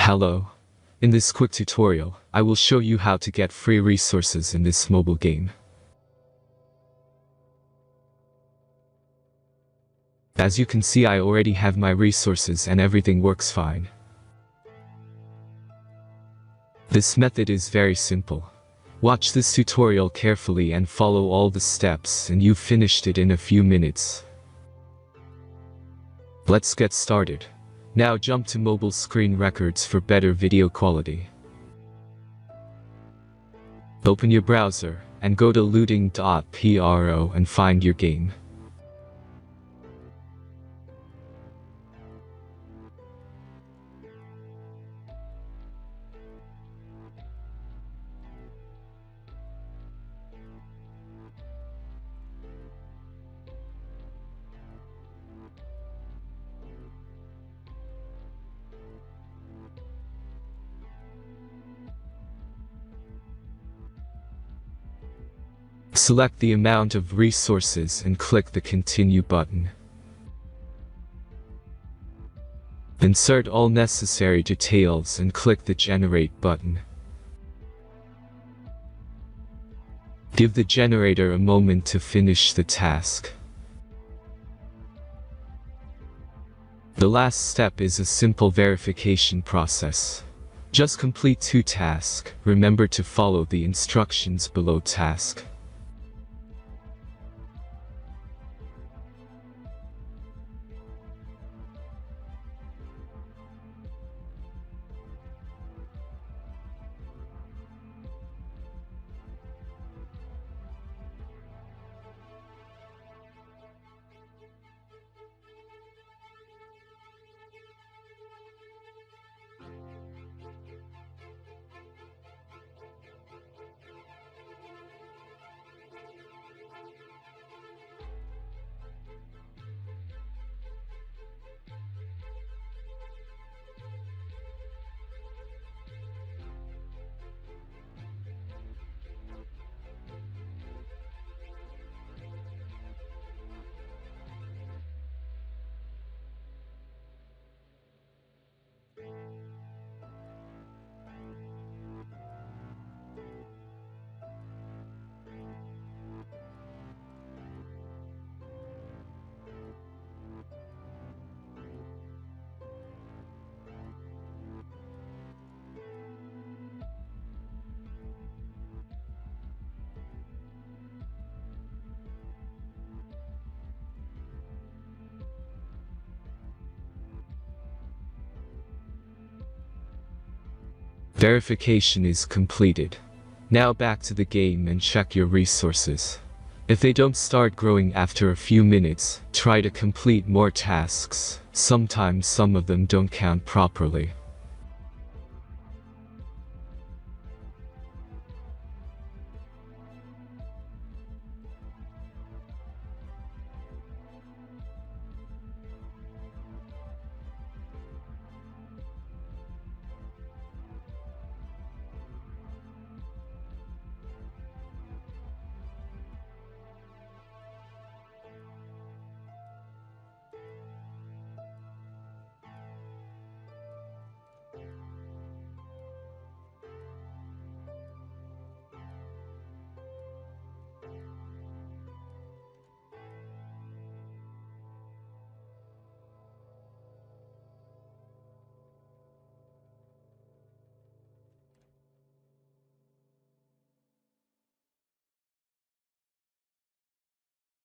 Hello. In this quick tutorial, I will show you how to get free resources in this mobile game. As you can see, I already have my resources and everything works fine. This method is very simple. Watch this tutorial carefully and follow all the steps and you've finished it in a few minutes. Let's get started. Now jump to mobile screen records for better video quality. Open your browser and go to looting.pro and find your game. Select the amount of resources and click the Continue button. Insert all necessary details and click the Generate button. Give the generator a moment to finish the task. The last step is a simple verification process. Just complete 2 tasks. Remember to follow the instructions below task. Verification is completed. Now back to the game and check your resources. If they don't start growing after a few minutes, try to complete more tasks. Sometimes some of them don't count properly.